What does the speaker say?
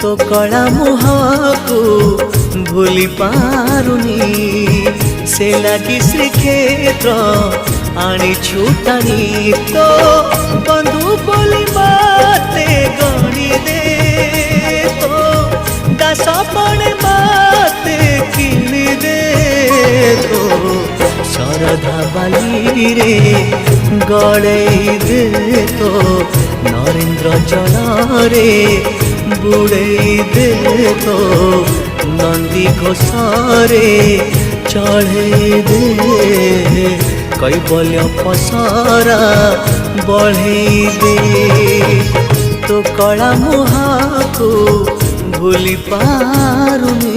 तो कला मुहको भूली पारुनी से लगी श्रीक्षेत्र आनी छुटानी तो बंधु बोली बाते गणी दे तो दास पड़े बाते किणी दे तो शरधा बाली रे गड़े दे तो नरेंद्र जल रे बुड़े दे तो नंदी घोषरे चढ़े दे कैबल्य पसरा बढ़े दे तो कला मुहाको भूली पारुनी।